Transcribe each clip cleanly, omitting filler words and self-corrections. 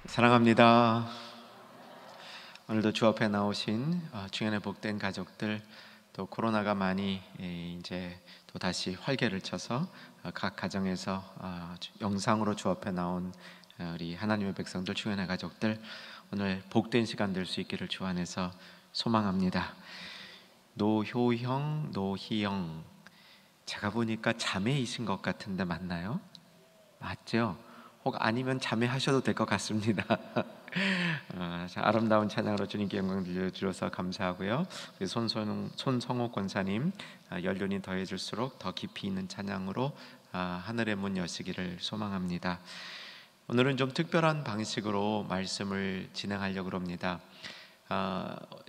사랑합니다. 오늘도 주 앞에 나오신 주연의 복된 가족들, 또 코로나가 많이 이제 또 다시 활개를 쳐서 각 가정에서 영상으로 주 앞에 나온 우리 하나님의 백성들, 주연의 가족들, 오늘 복된 시간 될 수 있기를 주 안에서 소망합니다. 노효형, 노희영, 제가 보니까 자매이신 것 같은데 맞나요? 맞죠? 혹 아니면 자매하셔도 될 것 같습니다. 아름다운 찬양으로 주님께 영광 들려주셔서 감사하고요. 우리 손성호 권사님, 연륜이 더해질수록 더 깊이 있는 찬양으로 하늘의 문 여시기를 소망합니다. 오늘은 좀 특별한 방식으로 말씀을 진행하려고 합니다.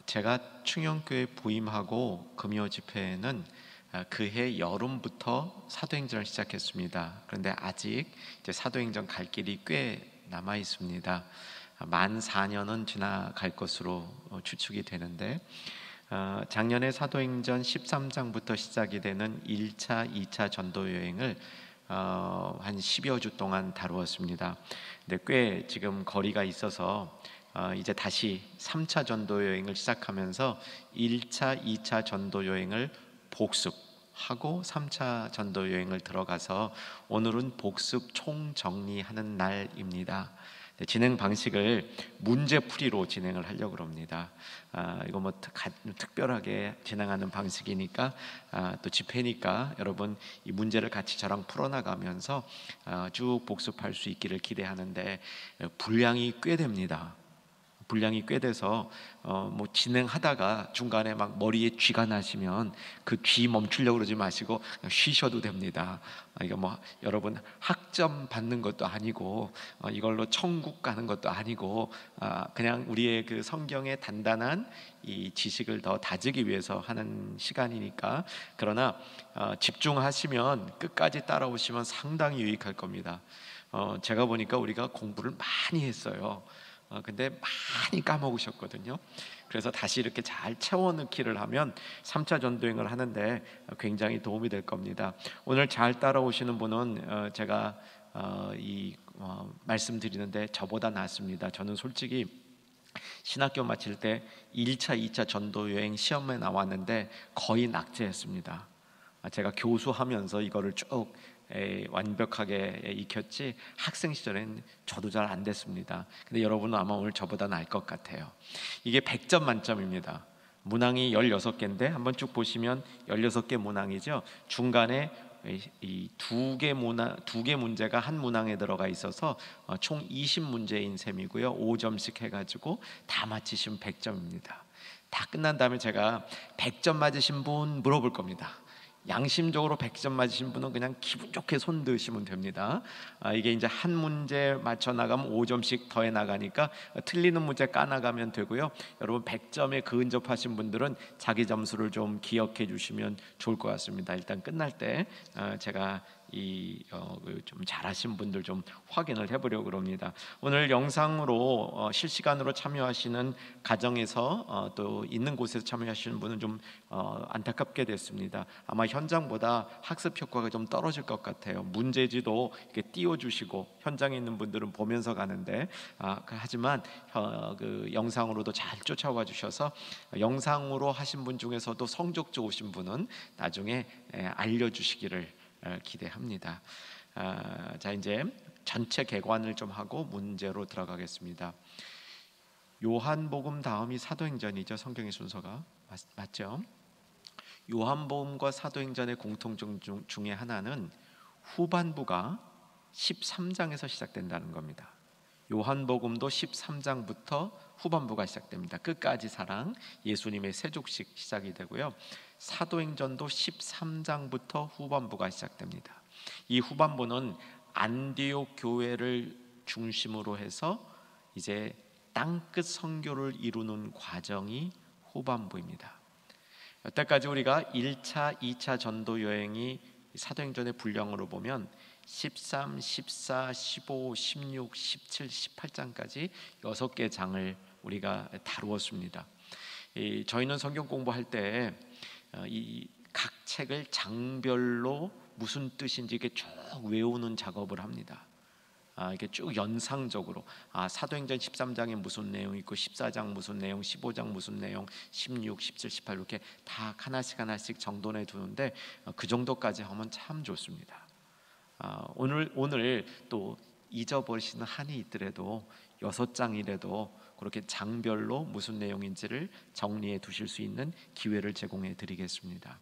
제가 충영교회 부임하고 금요 집회는 그해 여름부터 사도행전을 시작했습니다. 그런데 아직 이제 사도행전 갈 길이 꽤 남아 있습니다. 만 4년은 지나갈 것으로 추측이 되는데, 작년에 사도행전 13장부터 시작이 되는 1차, 2차 전도 여행을 한 10여 주 동안 다루었습니다. 근데 꽤 지금 거리가 있어서 이제 다시 3차 전도 여행을 시작하면서 1차, 2차 전도 여행을 복습하고 3차 전도 여행을 들어가서 오늘은 복습 총정리하는 날입니다. 진행 방식을 문제풀이로 진행을 하려고 합니다. 이거 뭐 특별하게 진행하는 방식이니까, 또 집회니까 여러분 이 문제를 같이 저랑 풀어나가면서 쭉 복습할 수 있기를 기대하는데, 분량이 꽤 됩니다. 분량이 꽤 돼서 뭐 진행하다가 중간에 막 머리에 쥐가 나시면 그 쥐 멈추려고 그러지 마시고 그냥 쉬셔도 됩니다. 이거 뭐 여러분 학점 받는 것도 아니고 이걸로 천국 가는 것도 아니고, 그냥 우리의 그 성경의 단단한 이 지식을 더 다지기 위해서 하는 시간이니까. 그러나 집중하시면 끝까지 따라오시면 상당히 유익할 겁니다. 제가 보니까 우리가 공부를 많이 했어요. 근데 많이 까먹으셨거든요. 그래서 다시 이렇게 잘 채워넣기를 하면 3차 전도행을 하는데 굉장히 도움이 될 겁니다. 오늘 잘 따라오시는 분은 제가 말씀드리는데 저보다 낫습니다. 저는 솔직히 신학교 마칠 때 1차, 2차 전도 여행 시험에 나왔는데 거의 낙제했습니다. 제가 교수하면서 이거를 쭉 완벽하게 익혔지, 학생 시절엔 저도 잘 안 됐습니다. 근데 여러분은 아마 오늘 저보다 나을 것 같아요. 이게 100점 만점입니다. 문항이 16개인데 한번 쭉 보시면 16개 문항이죠. 중간에 이 두 개 문제가 한 문항에 들어가 있어서 총 20문제인 셈이고요. 5점씩 해가지고 다 맞히시면 100점입니다. 다 끝난 다음에 제가 100점 맞으신 분 물어볼 겁니다. 양심적으로 100점 맞으신 분은 그냥 기분 좋게 손 드시면 됩니다. 이게 이제 한 문제 맞춰 나가면 5점씩 더해 나가니까 틀리는 문제 까 나가면 되고요. 여러분 100점에 근접하신 분들은 자기 점수를 좀 기억해 주시면 좋을 것 같습니다. 일단 끝날 때 제가 좀 잘하신 분들 좀 확인을 해보려고 합니다. 오늘 영상으로 실시간으로 참여하시는 가정에서 또 있는 곳에서 참여하시는 분은 좀 안타깝게 됐습니다. 아마 현장보다 학습 효과가 좀 떨어질 것 같아요. 문제지도 이렇게 띄워주시고 현장에 있는 분들은 보면서 가는데, 하지만 그 영상으로도 잘 쫓아와 주셔서 영상으로 하신 분 중에서도 성적 좋으신 분은 나중에 알려주시기를 기대합니다. 자, 이제 전체 개관을 좀 하고 문제로 들어가겠습니다. 요한복음 다음이 사도행전이죠. 성경의 순서가 맞죠? 요한복음과 사도행전의 공통점 중에 하나는 후반부가 13장에서 시작된다는 겁니다. 요한복음도 13장부터 후반부가 시작됩니다. 끝까지 사랑, 예수님의 세족식 시작이 되고요. 사도행전도 13장부터 후반부가 시작됩니다. 이 후반부는 안디옥 교회를 중심으로 해서 이제 땅끝 선교를 이루는 과정이 후반부입니다. 여태까지 우리가 1차, 2차 전도 여행이 사도행전의 분량으로 보면 13, 14, 15, 16, 17, 18장까지 6개 장을 우리가 다루었습니다. 저희는 성경 공부할 때 이 각 책을 장별로 무슨 뜻인지 이렇게 쭉 외우는 작업을 합니다. 이게 쭉 연상적으로 사도행전 13장에 무슨 내용이 있고 14장 무슨 내용, 15장 무슨 내용, 16, 17, 18 이렇게 다 하나씩 정돈해 두는데 그 정도까지 하면 참 좋습니다. 오늘 또 잊어버리시는 한이 있더라도 6장이라도 그렇게 장별로 무슨 내용인지를 정리해 두실 수 있는 기회를 제공해 드리겠습니다.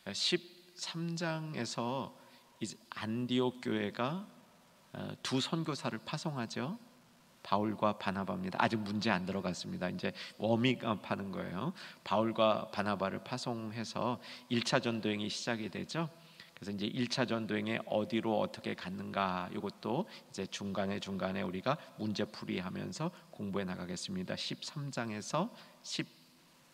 13장에서 이제 안디옥 교회가 두 선교사를 파송하죠. 바울과 바나바입니다. 아직 문제 안 들어갔습니다. 이제 워밍업 하는 거예요. 바울과 바나바를 파송해서 1차 전도행이 시작이 되죠. 그래서 이제 1차 전도행에 어디로 어떻게 갔는가 이것도 이제 중간에 우리가 문제풀이하면서 공부해 나가겠습니다. 13장에서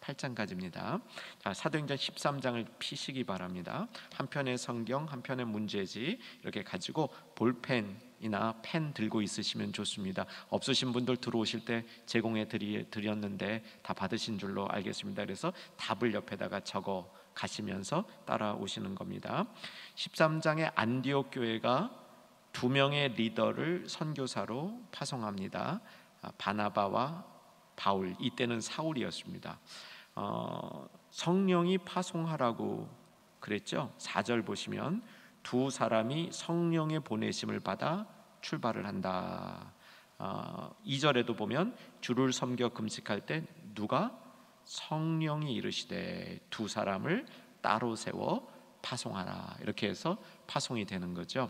18장까지입니다. 자, 사도행전 13장을 피시기 바랍니다. 한 편의 성경, 한 편의 문제지 이렇게 가지고 볼펜이나 펜 들고 있으시면 좋습니다. 없으신 분들 들어오실 때 제공해 드렸는데 다 받으신 줄로 알겠습니다. 그래서 답을 옆에다가 적어 가시면서 따라오시는 겁니다. 13장의 안디옥 교회가 2명의 리더를 선교사로 파송합니다. 바나바와 바울, 이때는 사울이었습니다. 성령이 파송하라고 그랬죠. 4절 보시면 두 사람이 성령의 보내심을 받아 출발을 한다. 2절에도 보면 주를 섬겨 금식할 때 누가 성령이 이르시되 두 사람을 따로 세워 파송하라. 이렇게 해서 파송이 되는 거죠.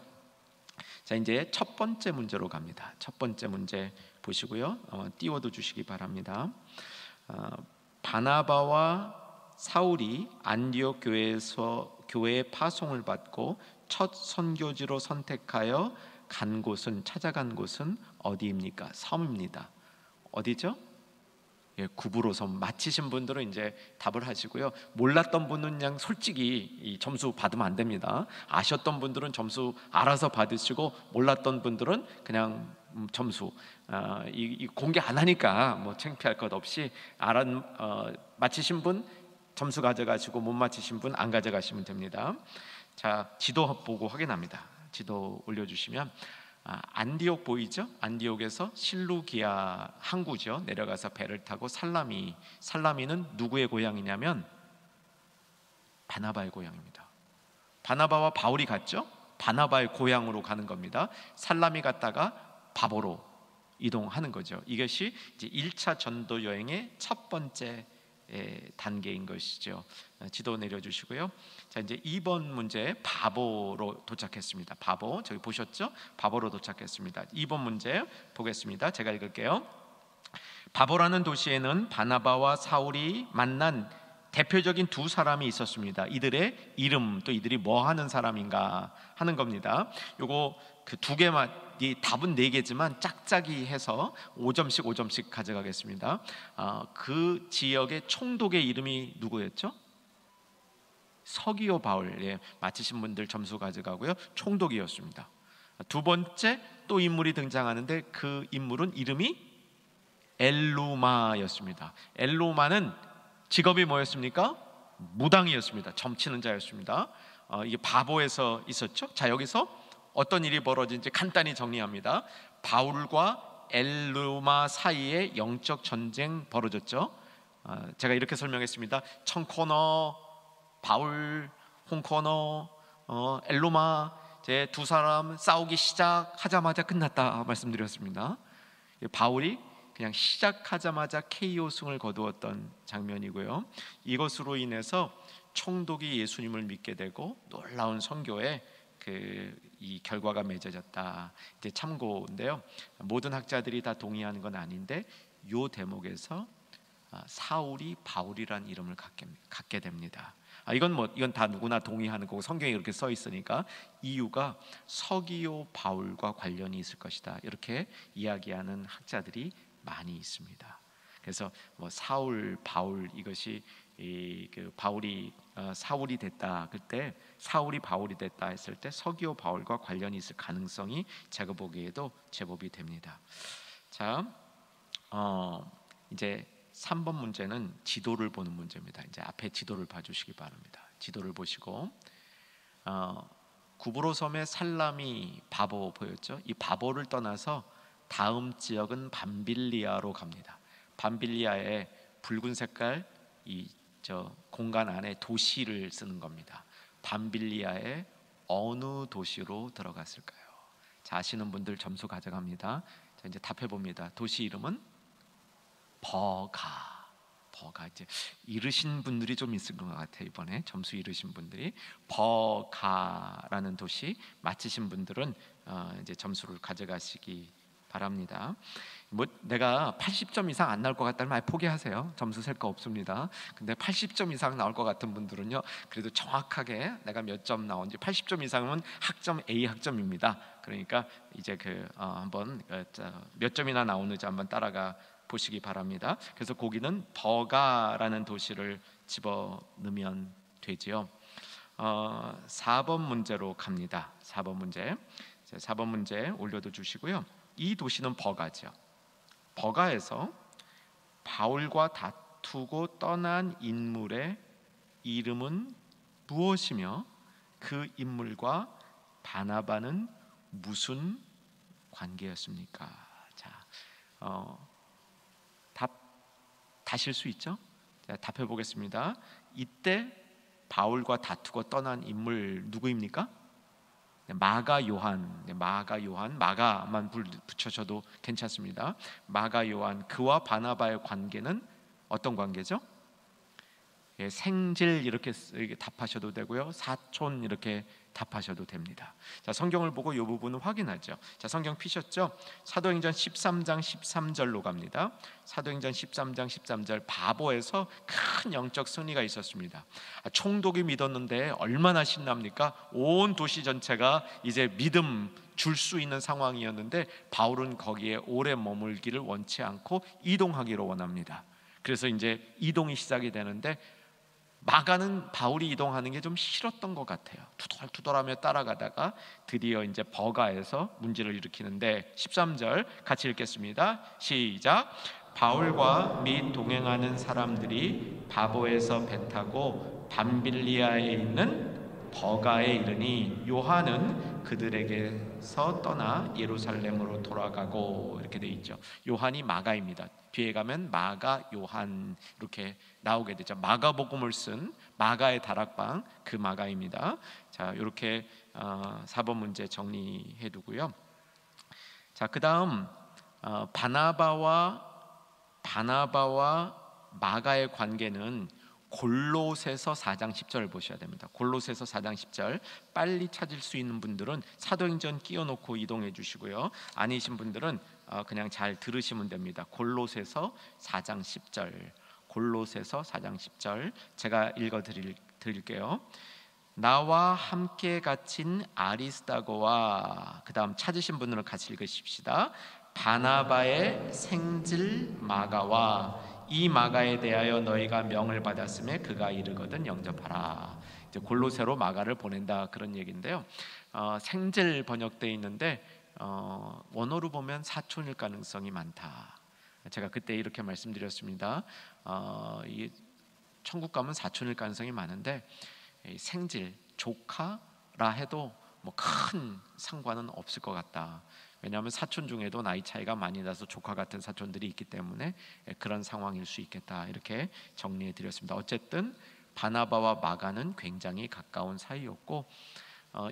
자, 이제 첫 번째 문제로 갑니다. 첫 번째 문제 보시고요. 띄워도 주시기 바랍니다. 바나바와 사울이 안디옥 교회에서 교회의 파송을 받고 첫 선교지로 선택하여 찾아간 곳은 어디입니까? 섬입니다. 어디죠? 구브로 섬. 맞히신 분들은 이제 답을 하시고요. 몰랐던 분은 그냥 솔직히 이 점수 받으면 안 됩니다. 아셨던 분들은 점수 알아서 받으시고 몰랐던 분들은 그냥 점수 이 공개 안 하니까 뭐 창피할 것 없이 맞히신 분 점수 가져가시고 못 맞히신 분 안 가져가시면 됩니다. 자, 지도 보고 확인합니다. 지도 올려주시면 안디옥 보이죠? 안디옥에서 실루기아 항구죠. 내려가서 배를 타고 살라미는 누구의 고향이냐면 바나바의 고향입니다. 바나바와 바울이 갔죠. 바나바의 고향으로 가는 겁니다. 살라미 갔다가 바보로 이동하는 거죠. 이것이 이제 1차 전도 여행의 첫 번째 단계인 것이죠. 지도 내려주시고요. 자, 이제 2번 문제 바보로 도착했습니다. 바보 저기 보셨죠? 바보로 도착했습니다. 2번 문제 보겠습니다. 제가 읽을게요. 바보라는 도시에는 바나바와 사울이 만난 대표적인 두 사람이 있었습니다. 이들의 이름 또 이들이 뭐 하는 사람인가 하는 겁니다. 요거 그 두 개만 이 답은 4개지만 짝짝이 해서 5점씩 가져가겠습니다. 그 지역의 총독의 이름이 누구였죠? 서기오 바울. 맞히신 분들 점수 가져가고요. 총독이었습니다. 두 번째 또 인물이 등장하는데 그 인물은 이름이 엘루마였습니다. 엘루마는 직업이 뭐였습니까? 무당이었습니다. 점치는 자였습니다. 이게 바보에서 있었죠. 자, 여기서 어떤 일이 벌어진지 간단히 정리합니다. 바울과 엘루마 사이에 영적 전쟁 벌어졌죠. 제가 이렇게 설명했습니다. 청코너, 바울, 홍코너, 엘루마 제 두 사람 싸우기 시작하자마자 끝났다 말씀드렸습니다. 바울이 그냥 시작하자마자 KO 승을 거두었던 장면이고요. 이것으로 인해서 총독이 예수님을 믿게 되고 놀라운 선교에 이 결과가 맺어졌다. 이제 참고인데요. 모든 학자들이 다 동의하는 건 아닌데 이 대목에서 사울이 바울이란 이름을 갖게 됩니다. 이건 다 누구나 동의하는 거고 성경에 이렇게 써 있으니까 이유가 서기오 바울과 관련이 있을 것이다. 이렇게 이야기하는 학자들이 많이 있습니다. 그래서 뭐 사울, 바울 이것이 바울이 사울이 됐다. 그때 사울이 바울이 됐다 했을 때 서기오 바울과 관련이 있을 가능성이 제가 보기에도 제법이 됩니다. 자, 이제 3번 문제는 지도를 보는 문제입니다. 이제 앞에 지도를 봐주시기 바랍니다. 지도를 보시고 구브로 섬의 살람이 바보 보였죠. 이 바보를 떠나서 다음 지역은 밤빌리아로 갑니다. 밤빌리아에 붉은 색깔 이 공간 안에 도시를 쓰는 겁니다. 밤빌리아의 어느 도시로 들어갔을까요? 자, 아시는 분들 점수 가져갑니다. 자, 이제 답해 봅니다. 도시 이름은 버가. 이제 잃으신 분들이 좀 있을 것 같아요. 이번에 점수 잃으신 분들이. 버가라는 도시 맞히신 분들은 이제 점수를 가져가시기 바랍니다. 뭐 내가 80점 이상 안 나올 것 같다면 아예 포기하세요. 점수 셀 거 없습니다. 근데 80점 이상 나올 것 같은 분들은요, 그래도 정확하게 내가 몇 점 나온지, 80점 이상은 학점 A 학점입니다. 그러니까 이제 한번 몇 점이나 나오는지 한번 따라가 보시기 바랍니다. 그래서 거기는 버가라는 도시를 집어넣으면 되지요. 4번 문제로 갑니다. 4번 문제. 4번 문제 올려도 주시고요. 이 도시는 버가죠. 버가에서 바울과 다투고 떠난 인물의 이름은 무엇이며 그 인물과 바나바는 무슨 관계였습니까? 자, 답 다실 수 있죠? 자, 답해 보겠습니다. 이때 바울과 다투고 떠난 인물 누구입니까? 마가 요한, 마가만 붙여셔도 괜찮습니다. 마가 요한, 그와 바나바의 관계는 어떤 관계죠? 예, 생질 이렇게 답하셔도 되고요, 사촌 이렇게 답하셔도 됩니다. 자, 성경을 보고 이 부분을 확인하죠. 자, 성경 피셨죠? 사도행전 13장 13절로 갑니다. 사도행전 13장 13절. 바보에서 큰 영적 승리가 있었습니다. 총독이 믿었는데 얼마나 신납니까? 온 도시 전체가 이제 믿음 줄 수 있는 상황이었는데 바울은 거기에 오래 머물기를 원치 않고 이동하기를 원합니다. 그래서 이제 이동이 시작이 되는데 마가는 바울이 이동하는 게 좀 싫었던 것 같아요. 투덜투덜하며 따라가다가 드디어 이제 버가에서 문제를 일으키는데 13절 같이 읽겠습니다. 시작. 바울과 및 동행하는 사람들이 바보에서 배 타고 밤빌리아에 있는 버가에 이르니 요한은 그들에게서 떠나 예루살렘으로 돌아가고, 이렇게 돼 있죠. 요한이 마가입니다. 뒤에 가면 마가 요한 이렇게 나오게 되죠. 마가복음을 쓴 마가의 다락방, 그 마가입니다. 자, 이렇게 4번 문제 정리해 두고요. 자, 그다음 바나바와 마가의 관계는 골로새서 4장 10절을 보셔야 됩니다. 골로새서 4장 10절 빨리 찾을 수 있는 분들은 사도행전 끼워놓고 이동해 주시고요, 아니신 분들은 그냥 잘 들으시면 됩니다. 골로새서 4장 10절, 골로새서 4장 10절 제가 읽어 드릴게요. 나와 함께 갇힌 아리스다고와, 그 다음 찾으신 분들은 같이 읽으십시다. 바나바의 생질 마가와 이 마가에 대하여 너희가 명을 받았음에 그가 이르거든 영접하라. 이제 골로새로 마가를 보낸다, 그런 얘기인데요. 생질 번역되어 있는데 원어로 보면 사촌일 가능성이 많다. 제가 그때 이렇게 말씀드렸습니다. 이 천국 가면 사촌일 가능성이 많은데 생질, 조카라 해도 뭐 큰 상관은 없을 것 같다. 왜냐하면 사촌 중에도 나이 차이가 많이 나서 조카 같은 사촌들이 있기 때문에 그런 상황일 수 있겠다, 이렇게 정리해 드렸습니다. 어쨌든 바나바와 마가는 굉장히 가까운 사이였고,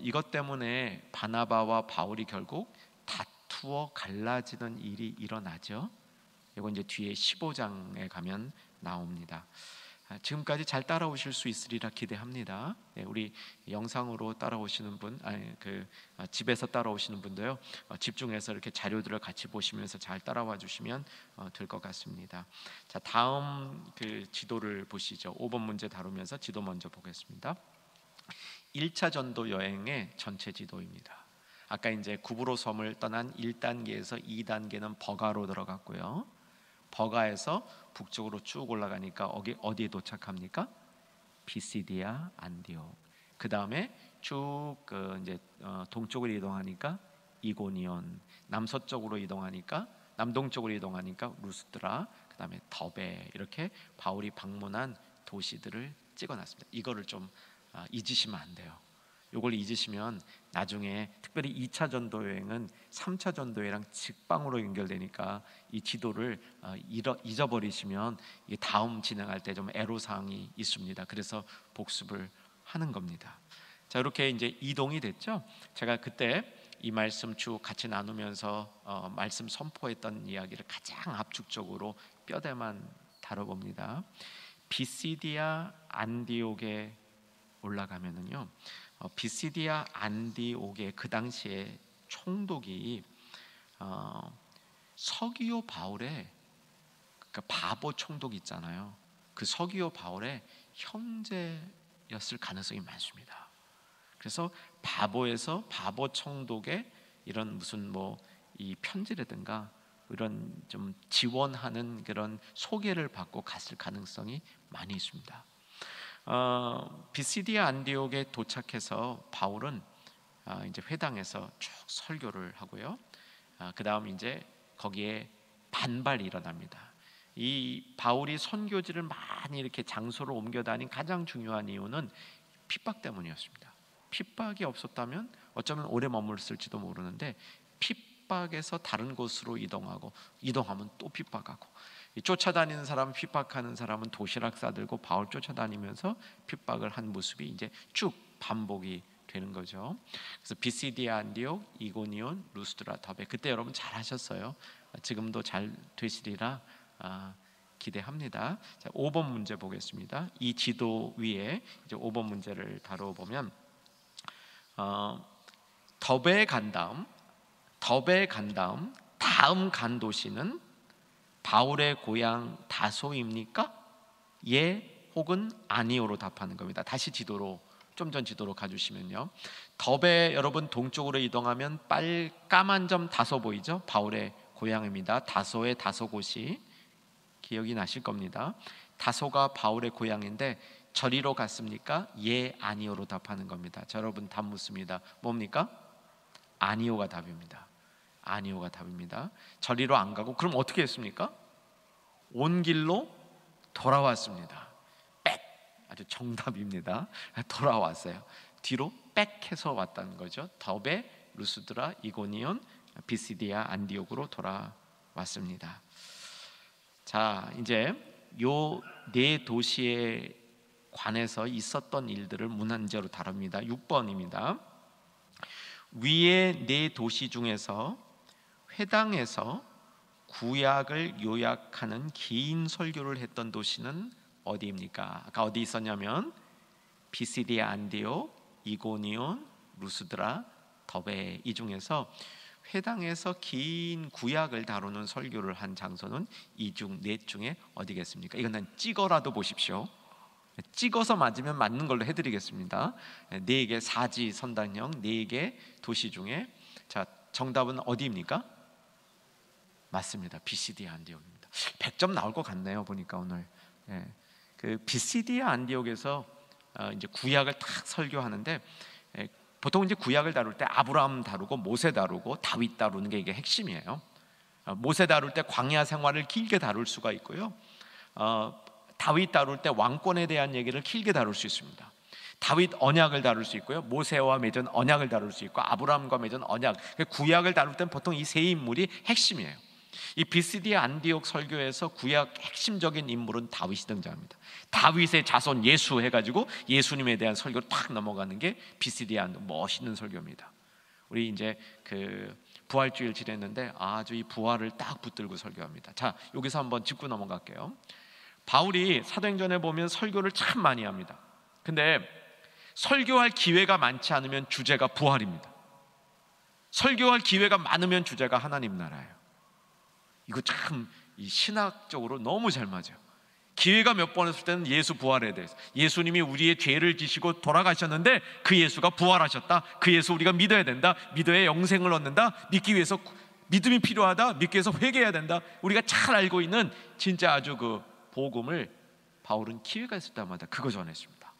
이것 때문에 바나바와 바울이 결국 다투어 갈라지는 일이 일어나죠. 이건 이제 뒤에 15장에 가면 나옵니다. 지금까지 잘 따라오실 수 있으리라 기대합니다. 우리 영상으로 따라오시는 분, 집에서 따라오시는 분도요, 집중해서 이렇게 자료들을 같이 보시면서 잘 따라와 주시면 될 것 같습니다. 자, 다음 지도를 보시죠. 5번 문제 다루면서 지도 먼저 보겠습니다. 1차 전도 여행의 전체 지도입니다. 아까 이제 구브로 섬을 떠난 1단계에서 2단계는 버가로 들어갔고요. 버가에서 북쪽으로 쭉 올라가니까 어디에 도착합니까? 비시디아 안디옥. 그 다음에 쭉 이제 동쪽으로 이동하니까 이고니온, 남서쪽으로 이동하니까 남동쪽으로 이동하니까 루스드라, 그 다음에 더베, 이렇게 바울이 방문한 도시들을 찍어놨습니다. 이거를 좀 잊으시면 안 돼요. 이걸 잊으시면 나중에 특별히 2차 전도 여행은 3차 전도 여행이랑 직방으로 연결되니까 이 지도를 잊어버리시면 이 다음 진행할 때 좀 애로사항이 있습니다. 그래서 복습을 하는 겁니다. 자, 이렇게 이제 이동이 됐죠. 제가 그때 이 말씀 쭉 같이 나누면서 말씀 선포했던 이야기를 가장 압축적으로 뼈대만 다뤄봅니다. 비시디아 안디옥에 올라가면은요, 비시디아 안디옥의 그 당시에 총독이 서기오 바울의, 그러니까 바보 총독 있잖아요. 그 서기오 바울의 형제였을 가능성이 많습니다. 그래서 바보에서 바보 총독의 이런 무슨 이 편지라든가 이런 좀 지원하는 그런 소개를 받고 갔을 가능성이 많이 있습니다. 비시디아 안디옥에 도착해서 바울은 이제 회당에서 쭉 설교를 하고요. 그 다음 이제 거기에 반발이 일어납니다. 이 바울이 선교지를 많이 이렇게 장소를 옮겨 다닌 가장 중요한 이유는 핍박 때문이었습니다. 핍박이 없었다면 어쩌면 오래 머물렀을지도 모르는데, 핍박에서 다른 곳으로 이동하면 또 핍박하고, 쫓아다니는 사람, 핍박하는 사람은 도시락 싸들고 바울 쫓아다니면서 핍박을 한 모습이 이제 쭉 반복이 되는 거죠. 그래서 비시디아 안디옥, 이고니온, 루스드라, 더베, 그때 여러분 잘 하셨어요. 지금도 잘 되시리라 기대합니다. 자, 5번 문제 보겠습니다. 이 지도 위에 이제 5번 문제를 다뤄보면, 더베에 간 다음 다음 간 도시는 바울의 고향 다소입니까? 예 혹은 아니오로 답하는 겁니다. 다시 지도로, 좀 전 지도로 가주시면요, 더베 여러분 동쪽으로 이동하면 까만 점 다소 보이죠? 바울의 고향입니다. 다소의 다소곳이 기억이 나실 겁니다. 다소가 바울의 고향인데 저리로 갔습니까? 예 아니오로 답하는 겁니다. 자, 여러분 답 묻습니다. 뭡니까? 아니오가 답입니다. 아니오가 답입니다. 저리로 안 가고 그럼 어떻게 했습니까? 온 길로 돌아왔습니다. 빽! 아주 정답입니다. 돌아왔어요. 뒤로 빽해서 왔다는 거죠. 더베, 루스드라, 이고니온, 비시디아 안디옥으로 돌아왔습니다. 자, 이제 요 네 도시에 관해서 있었던 일들을 문안제로 다룹니다. 6번입니다. 위의 네 도시 중에서 회당에서 구약을 요약하는 긴 설교를 했던 도시는 어디입니까? 아까 어디 있었냐면 비시디아 안디옥, 이고니온, 루스드라, 더베, 이 중에서 회당에서 긴 구약을 다루는 설교를 한 장소는 이 중 넷 중에 어디겠습니까? 이건 찍어라도 보십시오. 찍어서 맞으면 맞는 걸로 해드리겠습니다. 4개 사지 선단형 4개 도시 중에, 자, 정답은 어디입니까? 맞습니다. 비시디아 안디옥입니다. 100점 나올 것 같네요. 보니까 오늘 그 비시디아 안디옥에서 이제 구약을 딱 설교하는데, 보통 이제 구약을 다룰 때 아브라함 다루고 모세 다루고 다윗 다루는 게 이게 핵심이에요. 모세 다룰 때 광야 생활을 길게 다룰 수가 있고요. 다윗 다룰 때 왕권에 대한 얘기를 길게 다룰 수 있습니다. 다윗 언약을 다룰 수 있고요, 모세와 맺은 언약을 다룰 수 있고, 아브라함과 맺은 언약, 구약을 다룰 때는 보통 이 세 인물이 핵심이에요. 이 비시디아 안디옥 설교에서 구약 핵심적인 인물은 다윗이 등장합니다. 다윗의 자손 예수 해가지고 예수님에 대한 설교로 탁 넘어가는 게 비시디아 안디옥, 멋있는 설교입니다. 우리 이제 그 부활주일 지냈는데 아주 이 부활을 딱 붙들고 설교합니다. 자, 여기서 한번 짚고 넘어갈게요. 바울이 사도행전에 보면 설교를 참 많이 합니다. 근데 설교할 기회가 많지 않으면 주제가 부활입니다. 설교할 기회가 많으면 주제가 하나님 나라예요. 이거 참 이 신학적으로 너무 잘 맞아요. 기회가 몇 번 했을 때는 예수 부활에 대해서, 예수님이 우리의 죄를 지시고 돌아가셨는데 그 예수가 부활하셨다, 그 예수 우리가 믿어야 된다, 믿어야 영생을 얻는다, 믿기 위해서 믿음이 필요하다, 믿기 위해서 회개해야 된다, 우리가 잘 알고 있는 진짜 아주 그 복음을 바울은 기회가 있을 때마다 그거 전했습니다.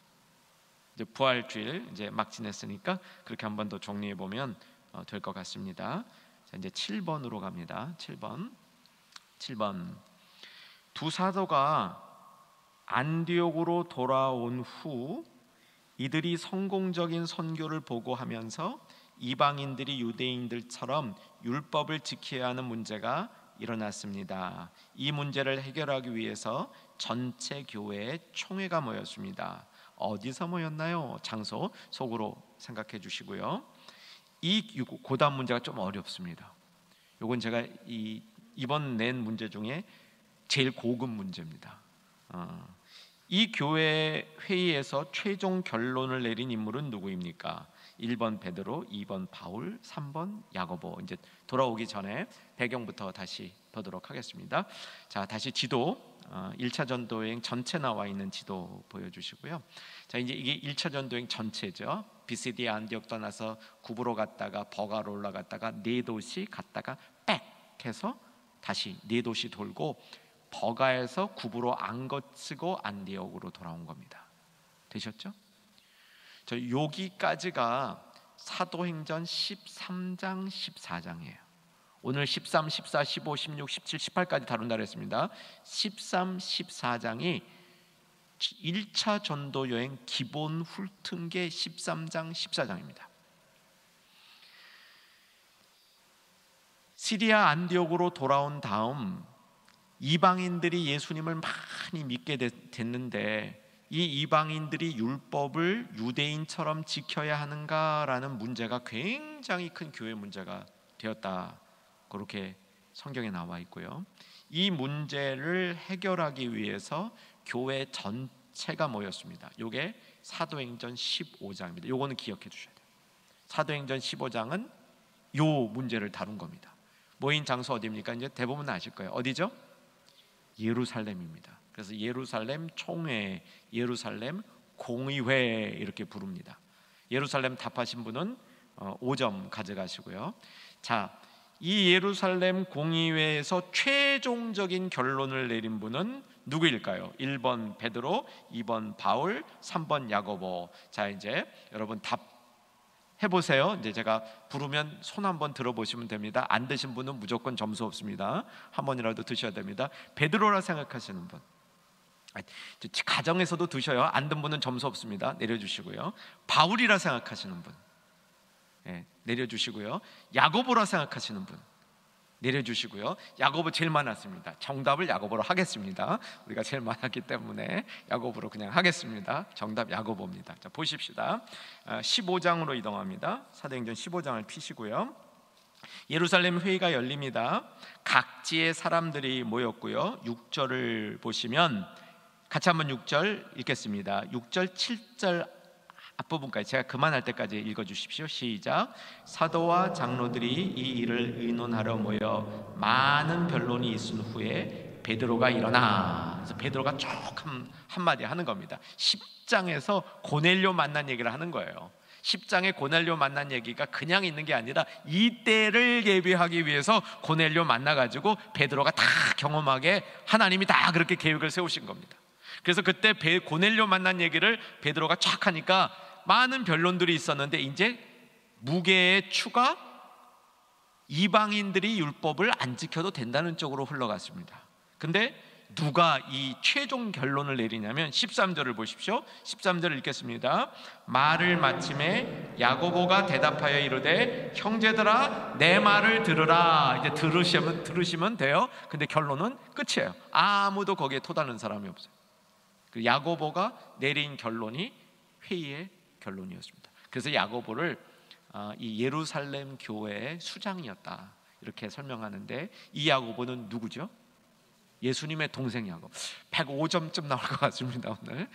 이제 부활주일 이제 막 지냈으니까 그렇게 한 번 더 정리해 보면 될 것 같습니다. 자, 이제 7번으로 갑니다. 7번. 두 사도가 안디옥으로 돌아온 후 이들이 성공적인 선교를 보고하면서 이방인들이 유대인들처럼 율법을 지켜야 하는 문제가 일어났습니다. 이 문제를 해결하기 위해서 전체 교회에 총회가 모였습니다. 어디서 모였나요? 장소 속으로 생각해 주시고요. 이 고단 문제가 좀 어렵습니다. 이건 제가 이번 낸 문제 중에 제일 고급 문제입니다. 이 교회 회의에서 최종 결론을 내린 인물은 누구입니까? 1번 베드로, 2번 바울, 3번 야고보. 이제 돌아오기 전에 배경부터 다시 보도록 하겠습니다. 자, 다시 지도 1차 전도여행 전체 나와 있는 지도 보여주시고요. 자, 이제 이게 1차 전도여행 전체죠. 비시디 안디옥 떠나서 구브로 갔다가 버가로 올라갔다가 4도시 갔다가 빽 해서 다시 4도시 돌고 버가에서 구브로 안 거치고 안디옥으로 돌아온 겁니다. 되셨죠? 저 여기까지가 사도행전 13장 14장이에요. 오늘 13, 14, 15, 16, 17, 18까지 다룬다 그랬습니다. 13, 14장이 1차 전도 여행 기본 훑은 게 13장, 14장입니다. 시리아 안디옥으로 돌아온 다음 이방인들이 예수님을 많이 믿게 됐는데 이 이방인들이 율법을 유대인처럼 지켜야 하는가라는 문제가 굉장히 큰 교회 문제가 되었다. 그렇게 성경에 나와 있고요. 이 문제를 해결하기 위해서 교회 전체가 모였습니다. 이게 사도행전 15장입니다. 요거는 기억해 주셔야 돼요. 사도행전 15장은 요 문제를 다룬 겁니다. 모인 장소 어디입니까? 이제 대부분 아실 거예요. 어디죠? 예루살렘입니다. 그래서 예루살렘 총회, 예루살렘 공의회 이렇게 부릅니다. 예루살렘 답하신 분은 5점 가져가시고요. 자, 이 예루살렘 공의회에서 최종적인 결론을 내린 분은 누구일까요? 1번 베드로, 2번 바울, 3번 야고보. 자, 이제 여러분 답 해보세요. 이제 제가 부르면 손 한번 들어보시면 됩니다. 안 드신 분은 무조건 점수 없습니다. 한 번이라도 드셔야 됩니다. 베드로라 생각하시는 분, 가정에서도 드셔요. 안 든 분은 점수 없습니다. 내려주시고요. 바울이라 생각하시는 분, 내려주시고요. 야고보라 생각하시는 분, 내려주시고요. 야고보 제일 많았습니다. 정답을 야고보로 하겠습니다. 우리가 제일 많았기 때문에 야고보로 그냥 하겠습니다. 정답 야고보입니다. 자, 보십시다. 15장으로 이동합니다. 사도행전 15장을 피시고요. 예루살렘 회의가 열립니다. 각지의 사람들이 모였고요. 6절을 보시면 같이 한번 6절 읽겠습니다. 6절 7절 앞부분까지 제가 그만할 때까지 읽어주십시오. 시작. 사도와 장로들이 이 일을 의논하러 모여 많은 변론이 있은 후에 베드로가 일어나. 그래서 베드로가 쭉 한마디 하는 겁니다. 10장에서 고넬료 만난 얘기를 하는 거예요. 10장에 고넬료 만난 얘기가 그냥 있는 게 아니라 이때를 예비하기 위해서 고넬료 만나가지고 베드로가 다 경험하게 하나님이 다 그렇게 계획을 세우신 겁니다. 그래서 그때 고넬료 만난 얘기를 베드로가 쫙 하니까 많은 변론들이 있었는데 이제 무게의 추가, 이방인들이 율법을 안 지켜도 된다는 쪽으로 흘러갔습니다. 근데 누가 이 최종 결론을 내리냐면 13절을 보십시오. 13절을 읽겠습니다. 말을 마침에 야고보가 대답하여 이르되 형제들아 내 말을 들으라. 이제 들으시면 돼요. 근데 결론은 끝이에요. 아무도 거기에 토다는 사람이 없어요. 그 야고보가 내린 결론이 회의의 결론이었습니다. 그래서 야고보를 이 예루살렘 교회의 수장이었다 이렇게 설명하는데 이 야고보는 누구죠? 예수님의 동생 야고보. 105점쯤 나올 것 같습니다. 오늘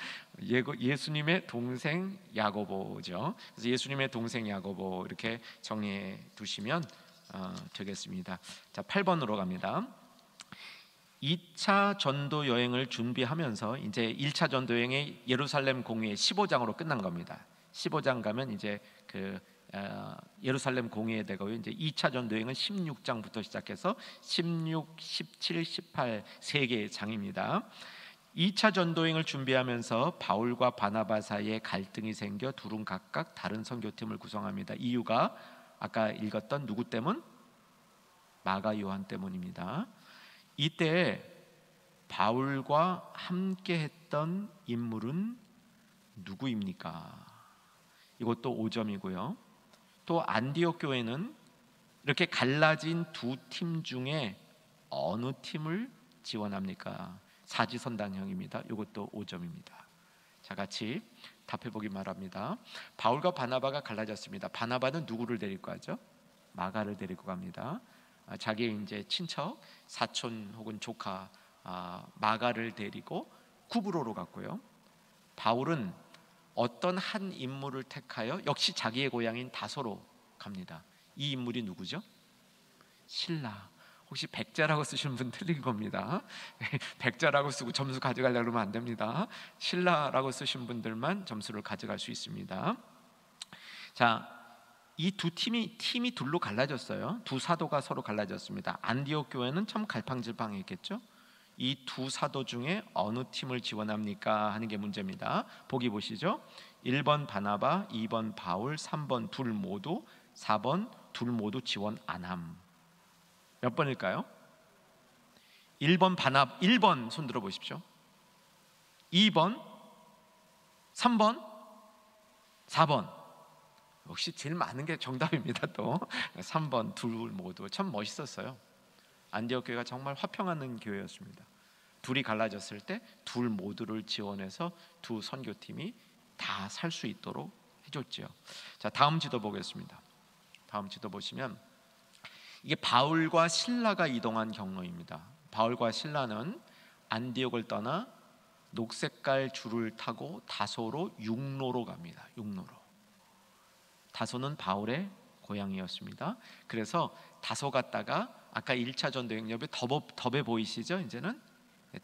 예수님의 동생 야고보죠. 그래서 예수님의 동생 야고보 이렇게 정리해 두시면 되겠습니다. 자, 8번으로 갑니다. 2차 전도 여행을 준비하면서 이제 1차 전도 여행의 예루살렘 공의회 15장으로 끝난 겁니다. 15장 가면 이제 예루살렘 공의회 되고요. 이제 2차 전도 여행은 16장부터 시작해서 16, 17, 18 세 개의 장입니다. 2차 전도 여행을 준비하면서 바울과 바나바 사이에 갈등이 생겨 둘은 각각 다른 선교팀을 구성합니다. 이유가 아까 읽었던 누구 때문? 마가 요한 때문입니다. 이때 바울과 함께 했던 인물은 누구입니까? 이것도 5점이고요. 또 안디옥 교회는 이렇게 갈라진 두 팀 중에 어느 팀을 지원합니까? 사지선다형입니다. 이것도 5점입니다. 자, 같이 답해보기 바랍니다. 바울과 바나바가 갈라졌습니다. 바나바는 누구를 데리고 가죠? 마가를 데리고 갑니다. 자기의 이제 친척, 사촌 혹은 조카 마가를 데리고 구브로로 갔고요. 바울은 어떤 한 인물을 택하여 역시 자기의 고향인 다소로 갑니다. 이 인물이 누구죠? 신라. 혹시 백자라고 쓰시는 분 틀린 겁니다. 백자라고 쓰고 점수 가져가려고 하면 안 됩니다. 신라라고 쓰신 분들만 점수를 가져갈 수 있습니다. 자, 이 두 팀이 둘로 갈라졌어요. 두 사도가 서로 갈라졌습니다. 안디옥 교회는 참 갈팡질팡했겠죠. 이 두 사도 중에 어느 팀을 지원합니까? 하는 게 문제입니다. 보기 보시죠. 1번 바나바, 2번 바울, 3번 둘 모두, 4번 둘 모두 지원 안함. 몇 번일까요? 1번 바나바, 1번 손 들어 보십시오. 2번, 3번, 4번. 역시 제일 많은 게 정답입니다. 또 3번 둘 모두. 참 멋있었어요. 안디옥 교회가 정말 화평하는 교회였습니다. 둘이 갈라졌을 때 둘 모두를 지원해서 두 선교팀이 다 살 수 있도록 해줬죠. 자, 다음 지도 보겠습니다. 다음 지도 보시면 이게 바울과 실라가 이동한 경로입니다. 바울과 실라는 안디옥을 떠나 녹색깔 줄을 타고 다소로 육로로 갑니다. 육로로. 다소는 바울의 고향이었습니다. 그래서 다소 갔다가 아까 1차 전도 여행협에 덥에 보이시죠? 이제는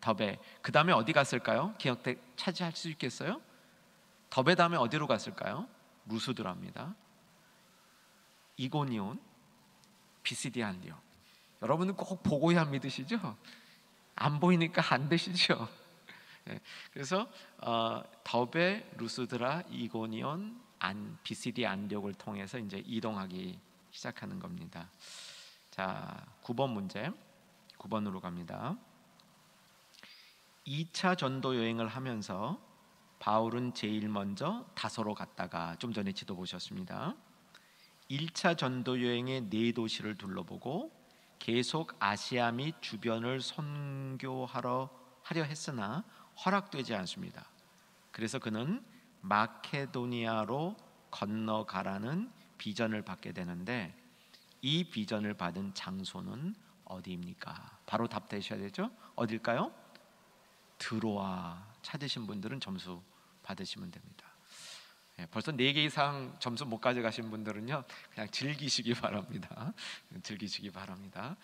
덥에. 그 다음에 어디 갔을까요? 기억대 차지할 수 있겠어요? 덥에 다음에 어디로 갔을까요? 루스드라입니다. 이고니온, 비시디아 안디옥. 여러분은 꼭 보고야 믿으시죠? 안 보이니까 안 되시죠? 그래서 덥에, 루스드라, 이고니온, 비시디아 안디옥을 통해서 이제 이동하기 시작하는 겁니다. 자, 9번 문제. 9번으로 갑니다. 2차 전도 여행을 하면서 바울은 제일 먼저 다소로 갔다가 좀 전에 지도 보셨습니다. 1차 전도 여행의 4도시를 둘러보고 계속 아시아 및 주변을 선교하려 했으나 허락되지 않습니다. 그래서 그는 마케도니아로 건너가라는 비전을 받게 되는데 이 비전을 받은 장소는 어디입니까? 바로 답되셔야 되죠? 어딜까요? 드로아. 찾으신 분들은 점수 받으시면 됩니다. 벌써 4개 이상 점수 못 가져가신 분들은요, 그냥 즐기시기 바랍니다. 즐기시기 바랍니다.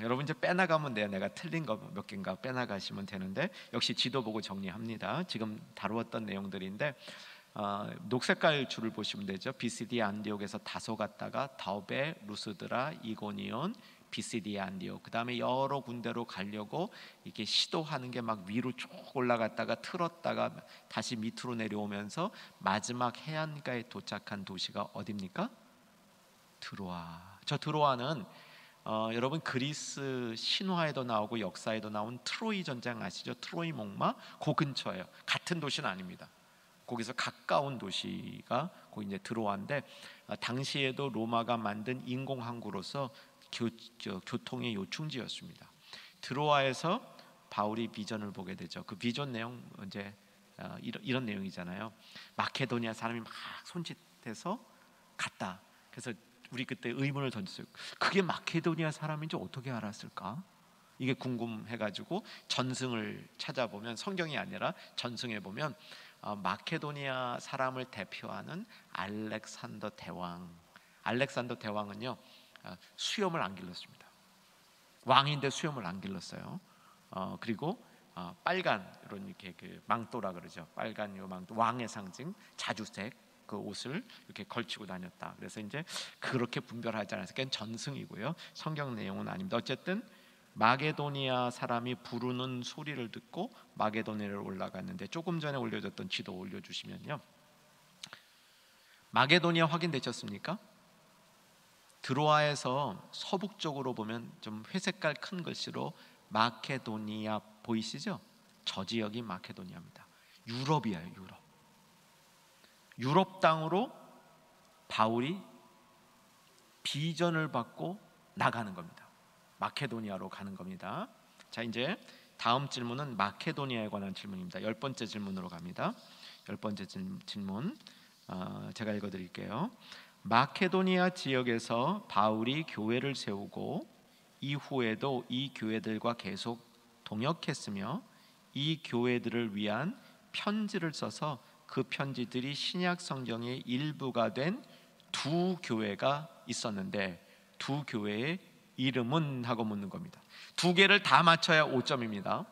여러분 이제 빼나가면 돼요. 내가 틀린 거 몇 개인가 빼나가시면 되는데 역시 지도 보고 정리합니다. 지금 다루었던 내용들인데 녹색깔 줄을 보시면 되죠. 비시디아 안디옥에서 다소 갔다가 더베, 루스드라, 이고니온, 비시디아 안디옥. 그 다음에 여러 군데로 가려고 이렇게 시도하는 게 막 위로 쭉 올라갔다가 틀었다가 다시 밑으로 내려오면서 마지막 해안가에 도착한 도시가 어디입니까? 드로아. 저 드로아는 여러분 그리스 신화에도 나오고 역사에도 나온 트로이 전쟁 아시죠? 트로이 목마 그 근처예요. 같은 도시는 아닙니다. 거기서 가까운 도시가 거기 이제 드로아인데 당시에도 로마가 만든 인공항구로서 교통의 요충지였습니다. 드로아에서 바울이 비전을 보게 되죠. 그 비전 내용 이제 이런 내용이잖아요. 마케도니아 사람이 막 손짓해서 갔다. 그래서 우리 그때 의문을 던졌어요. 그게 마케도니아 사람인지 어떻게 알았을까? 이게 궁금해가지고 전승을 찾아보면 성경이 아니라 전승에 보면 마케도니아 사람을 대표하는 알렉산더 대왕. 알렉산더 대왕은요 수염을 안 길렀습니다. 왕인데 수염을 안 길렀어요. 그리고 빨간 이런 이렇게 그 망토라 그러죠. 빨간 요 망토, 왕의 상징 자주색 그 옷을 이렇게 걸치고 다녔다. 그래서 이제 그렇게 분별하지 않아서 그냥 전승이고요. 성경 내용은 아닙니다. 어쨌든 마게도니아 사람이 부르는 소리를 듣고 마게도니아를 올라갔는데 조금 전에 올려줬던 지도 올려주시면요. 마게도니아 확인되셨습니까? 드로아에서 서북쪽으로 보면 좀 회색깔 큰 글씨로 마케도니아 보이시죠? 저 지역이 마케도니아입니다. 유럽이에요. 유럽. 유럽 땅으로 바울이 비전을 받고 나가는 겁니다. 마케도니아로 가는 겁니다. 자, 이제 다음 질문은 마케도니아에 관한 질문입니다. 10번째 질문으로 갑니다. 10번째 질문 제가 읽어드릴게요. 마케도니아 지역에서 바울이 교회를 세우고 이후에도 이 교회들과 계속 동역했으며 이 교회들을 위한 편지를 써서 그 편지들이 신약 성경의 일부가 된 두 교회가 있었는데 두 교회의 이름은? 하고 묻는 겁니다. 두 개를 다 맞춰야 5점입니다.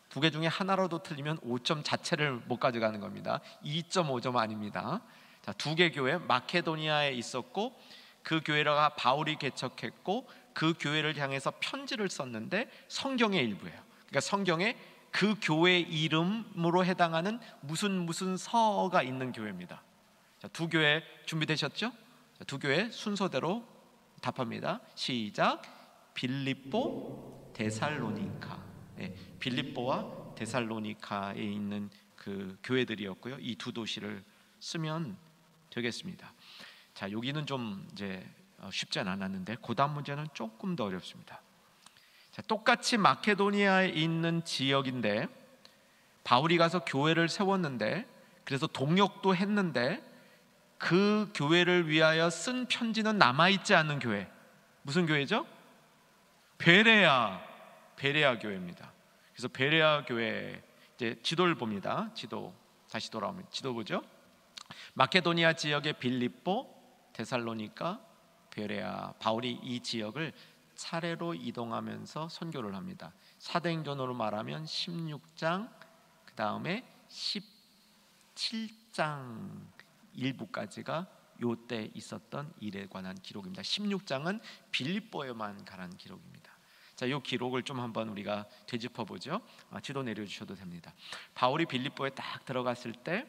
두 개 중에 하나라도 틀리면 5점 자체를 못 가져가는 겁니다. 2.5점 아닙니다. 자, 두 개 교회, 마케도니아에 있었고 그 교회가 바울이 개척했고 그 교회를 향해서 편지를 썼는데 성경의 일부예요. 그러니까 성경에 그 교회 이름으로 해당하는 무슨 서가 있는 교회입니다. 자, 두 교회 준비되셨죠? 자, 두 교회 순서대로 답합니다. 시작. 빌립보, 데살로니가. 네, 빌립보와 데살로니가에 있는 그 교회들이었고요. 이 두 도시를 쓰면 되겠습니다. 자, 여기는 좀 이제 쉽지 않았는데 그다음 문제는 조금 더 어렵습니다. 자, 똑같이 마케도니아에 있는 지역인데 바울이 가서 교회를 세웠는데 그래서 동역도 했는데 그 교회를 위하여 쓴 편지는 남아있지 않는 교회. 무슨 교회죠? 베레아 교회입니다. 그래서 베레아 교회 이제 지도를 봅니다. 지도 다시 돌아오면 지도 보죠. 마케도니아 지역의 빌립보, 데살로니가, 베레아. 바울이 이 지역을 차례로 이동하면서 선교를 합니다. 사도행전으로 말하면 16장, 그 다음에 17장 일부까지가 요때 있었던 일에 관한 기록입니다. 16장은 빌립보에만 관한 기록입니다. 자, 이 기록을 좀 한번 우리가 되짚어 보죠. 지도 내려주셔도 됩니다. 바울이 빌립보에 딱 들어갔을 때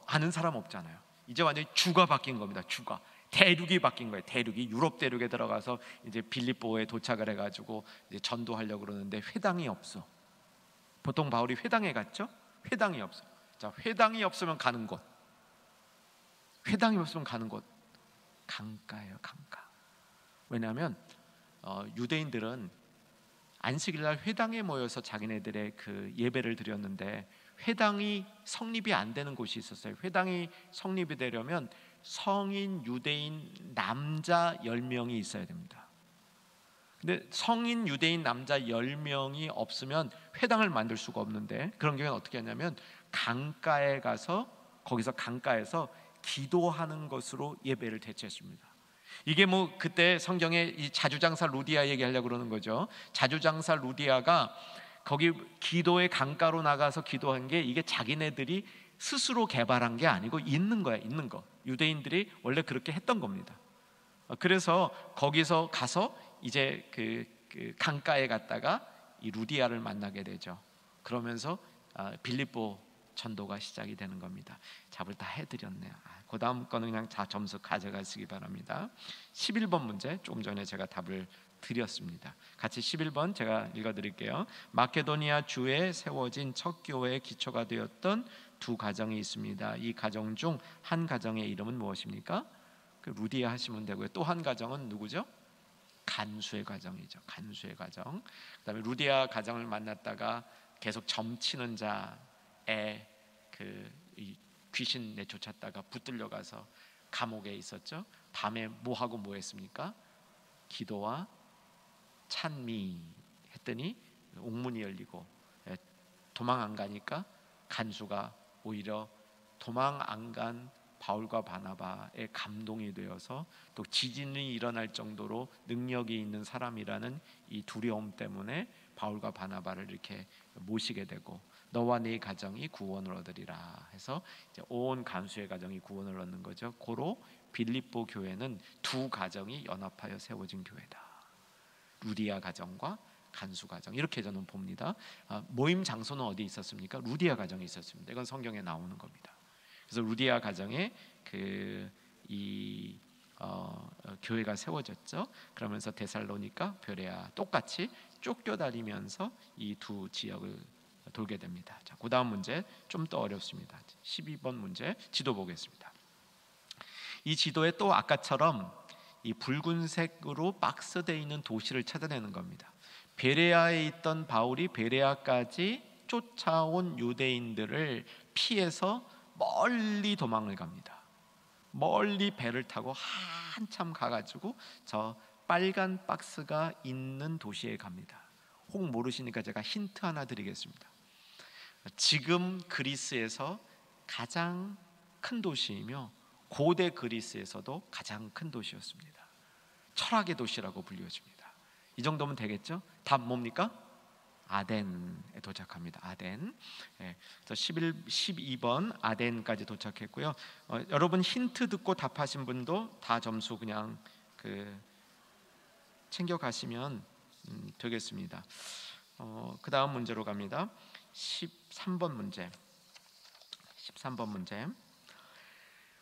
아는 사람 없잖아요. 이제 완전히 주가 바뀐 겁니다. 주가 대륙이 바뀐 거예요. 대륙이 유럽 대륙에 들어가서 이제 빌립보에 도착을 해가지고 이제 전도하려고 그러는데 회당이 없어. 보통 바울이 회당에 갔죠. 회당이 없어. 자, 회당이 없으면 가는 곳. 회당이 없으면 가는 곳 강가예요. 강가. 왜냐하면 유대인들은 안식일날 회당에 모여서 자기네들의 그 예배를 드렸는데 회당이 성립이 안 되는 곳이 있었어요. 회당이 성립이 되려면 성인 유대인 남자 10명이 있어야 됩니다. 근데 성인 유대인 남자 10명이 없으면 회당을 만들 수가 없는데 그런 경우는 어떻게 하냐면 강가에 가서 거기서 강가에서 기도하는 것으로 예배를 대체했습니다. 이게 뭐 그때 성경에 이 자주장사 루디아 얘기하려고 그러는 거죠. 자주장사 루디아가 거기 기도의 강가로 나가서 기도한 게 이게 자기네들이 스스로 개발한 게 아니고 있는 거야. 있는 거. 유대인들이 원래 그렇게 했던 겁니다. 그래서 거기서 가서 이제 그 강가에 갔다가 이 루디아를 만나게 되죠. 그러면서 빌립보 전도가 시작이 되는 겁니다. 답을 다 해드렸네요. 그 다음 거는 그냥 다 점수 가져가시기 바랍니다. 11번 문제 조금 전에 제가 답을 드렸습니다. 같이 11번 제가 읽어드릴게요. 마케도니아 주에 세워진 첫 교회의 기초가 되었던 두 가정이 있습니다. 이 가정 중 한 가정의 이름은 무엇입니까? 그 루디아 하시면 되고요. 또 한 가정은 누구죠? 간수의 가정이죠. 간수의 가정. 그다음에 루디아 가정을 만났다가 계속 점치는 자의 이 귀신 내쫓았다가 붙들려 가서 감옥에 있었죠. 밤에 뭐 하고 뭐 했습니까? 기도와 찬미 했더니 옥문이 열리고 도망 안 가니까 간수가 오히려 도망 안 간 바울과 바나바의 감동이 되어서 또 지진이 일어날 정도로 능력이 있는 사람이라는 이 두려움 때문에 바울과 바나바를 이렇게 모시게 되고 너와 네 가정이 구원을 얻으리라 해서 이제 온 간수의 가정이 구원을 얻는 거죠. 고로 빌립보 교회는 두 가정이 연합하여 세워진 교회다. 루디아 가정과 간수 가정 이렇게 저는 봅니다. 모임 장소는 어디 있었습니까? 루디아 가정이 있었습니다. 이건 성경에 나오는 겁니다. 그래서 루디아 가정에 교회가 세워졌죠. 그러면서 데살로니가, 베레아 똑같이 쫓겨다니면서 이 두 지역을 돌게 됩니다. 자, 그 다음 문제 좀 더 어렵습니다. 12번 문제 지도 보겠습니다. 이 지도에 또 아까처럼 이 붉은색으로 박스되어 있는 도시를 찾아내는 겁니다. 베레아에 있던 바울이 베레아까지 쫓아온 유대인들을 피해서 멀리 도망을 갑니다. 멀리 배를 타고 한참 가가지고 저 빨간 박스가 있는 도시에 갑니다. 혹 모르시니까 제가 힌트 하나 드리겠습니다. 지금 그리스에서 가장 큰 도시이며 고대 그리스에서도 가장 큰 도시였습니다. 철학의 도시라고 불려집니다. 이 정도면 되겠죠? 답 뭡니까? 아덴에 도착합니다. 아덴. 예, 그래서 12번 아덴까지 도착했고요. 여러분 힌트 듣고 답하신 분도 다 점수 그냥 챙겨 가시면 되겠습니다. 그 다음 문제로 갑니다. 13번 문제. 13번 문제.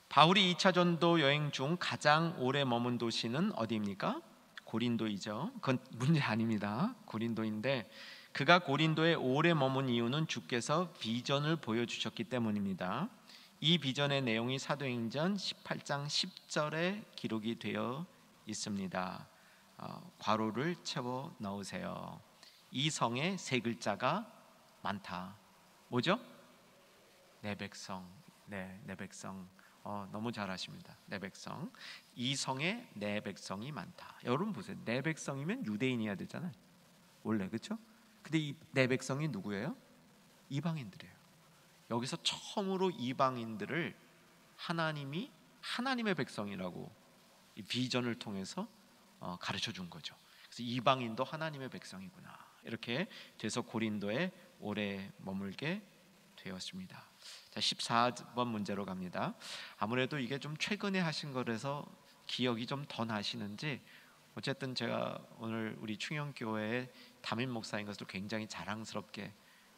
바울이 2차 전도 여행 중 가장 오래 머문 도시는 어디입니까? 고린도이죠. 그건 문제 아닙니다. 고린도인데 그가 고린도에 오래 머문 이유는 주께서 비전을 보여주셨기 때문입니다. 이 비전의 내용이 사도행전 18장 10절에 기록이 되어 있습니다. 괄호를 채워 넣으세요. 이 성에 세 글자가 많다. 뭐죠? 내 백성. 네, 내 백성. 너무 잘하십니다. 내 백성. 이 성에 내 백성이 많다. 여러분 보세요. 내 백성이면 유대인이어야 되잖아요. 원래 그렇죠? 근데 이 내 백성이 누구예요? 이방인들이에요. 여기서 처음으로 이방인들을 하나님이 하나님의 백성이라고 이 비전을 통해서 가르쳐 준 거죠. 그래서 이방인도 하나님의 백성이구나. 이렇게 돼서 고린도에 오래 머물게 되었습니다. 자, 14번 문제로 갑니다. 아무래도 이게 좀 최근에 하신 거라서 기억이 좀 더 나시는지 어쨌든 제가 오늘 우리 충영교회의 담임 목사인 것을 굉장히 자랑스럽게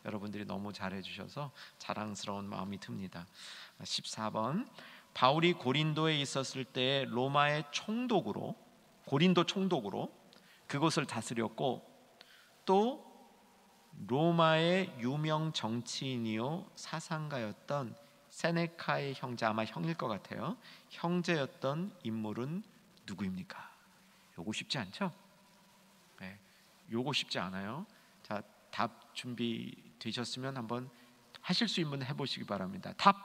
여러분들이 너무 잘해 주셔서 자랑스러운 마음이 듭니다. 14번. 바울이 고린도에 있었을 때 로마의 총독으로 고린도 총독으로 그곳을 다스렸고 또 로마의 유명 정치인이요 사상가였던 세네카의 형제, 아마 형일 것 같아요. 형제였던 인물은 누구입니까? 요거 쉽지 않죠? 네, 요거 쉽지 않아요. 자, 답 준비되셨으면 한번 하실 수 있는 분 해보시기 바랍니다. 답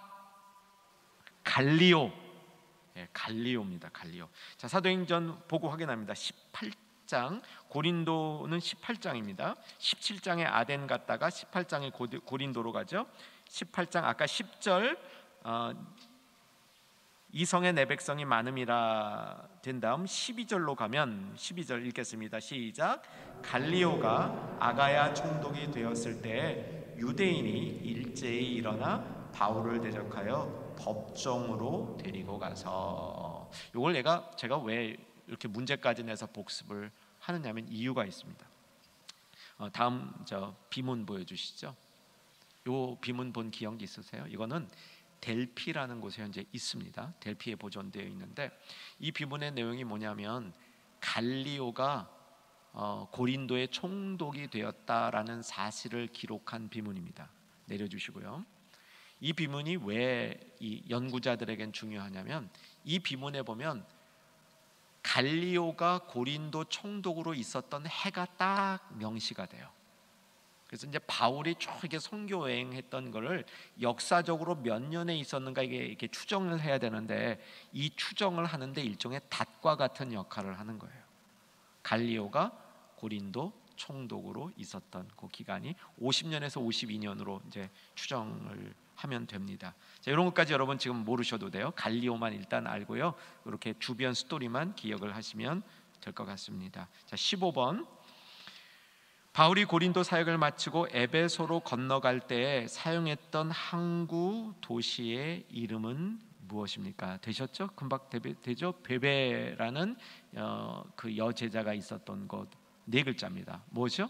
갈리오. 네, 갈리오입니다. 갈리오. 자, 사도행전 보고 확인합니다. 18장 고린도는 18장입니다. 17장에 아덴 갔다가 18장에 고린도로 가죠. 18장 아까 10절 이 성에 내 백성이 많음이라 된 다음 12절로 가면 12절 읽겠습니다. 시작. 갈리오가 아가야 총독이 되었을 때 유대인이 일제히 일어나 바울을 대적하여 법정으로 데리고 가서 이걸 제가 왜 이렇게 문제까지 내서 복습을 하느냐면 이유가 있습니다. 다음 비문 보여주시죠. 요 비문 본 기억 있으세요? 이거는 델피라는 곳에 현재 있습니다. 델피에 보존되어 있는데 이 비문의 내용이 뭐냐면 갈리오가 고린도의 총독이 되었다라는 사실을 기록한 비문입니다. 내려주시고요. 이 비문이 왜 이 연구자들에겐 중요하냐면 이 비문에 보면 갈리오가 고린도 총독으로 있었던 해가 딱 명시가 돼요. 그래서 이제 바울이 쭉 이렇게 선교 여행했던 거를 역사적으로 몇 년에 있었는가 이게 추정을 해야 되는데 이 추정을 하는데 일종의 닷과 같은 역할을 하는 거예요. 갈리오가 고린도 총독으로 있었던 그 기간이 50년에서 52년으로 이제 추정을 하면 됩니다. 자, 이런 것까지 여러분 지금 모르셔도 돼요. 갈리오만 일단 알고요. 이렇게 주변 스토리만 기억을 하시면 될 것 같습니다. 자, 15번. 바울이 고린도 사역을 마치고 에베소로 건너갈 때에 사용했던 항구 도시의 이름은 무엇입니까? 되셨죠? 금방 되죠? 베베라는 그 여제자가 있었던 곳 네 글자입니다. 뭐죠?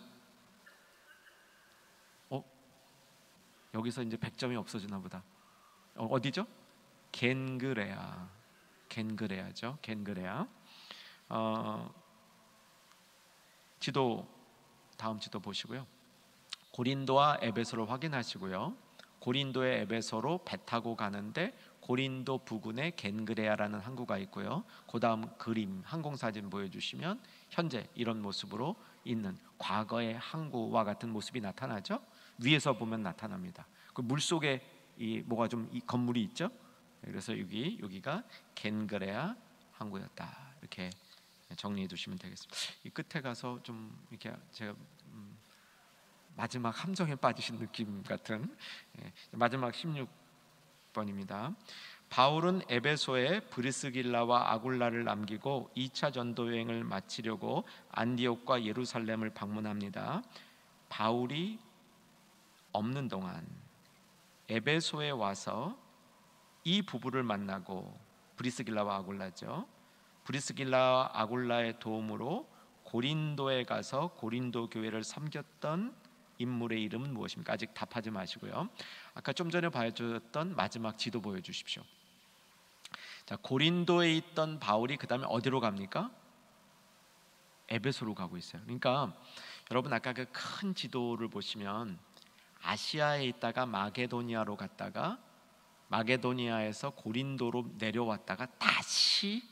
여기서 이제 100점이 없어지나 보다. 어디죠? 겐그레아. 겐그레아죠. 겐그레아. 지도 다음 지도 보시고요. 고린도와 에베소를 확인하시고요. 고린도의 에베소로 배 타고 가는데 고린도 부근에 겐그레아라는 항구가 있고요. 그 다음 그림, 항공사진 보여주시면 현재 이런 모습으로 있는 과거의 항구와 같은 모습이 나타나죠. 위에서 보면 나타납니다. 그 물속에 이 뭐가 좀 이 건물이 있죠. 그래서 여기가 겐그레아 항구였다. 이렇게 정리해 두시면 되겠습니다. 이 끝에 가서 좀 이렇게 제가 마지막 함정에 빠지신 느낌 같은 마지막 16번입니다. 바울은 에베소에 브리스길라와 아굴라를 남기고 2차 전도 여행을 마치려고 안디옥과 예루살렘을 방문합니다. 바울이 없는 동안 에베소에 와서 이 부부를 만나고, 브리스길라와 아굴라죠. 브리스길라와 아굴라의 도움으로 고린도에 가서 고린도 교회를 섬겼던 인물의 이름은 무엇입니까? 아직 답하지 마시고요. 아까 좀 전에 보여줬던 마지막 지도 보여주십시오. 자, 고린도에 있던 바울이 그 다음에 어디로 갑니까? 에베소로 가고 있어요. 그러니까 여러분 아까 그 큰 지도를 보시면 아시아에 있다가 마게도니아로 갔다가 마게도니아에서 고린도로 내려왔다가 다시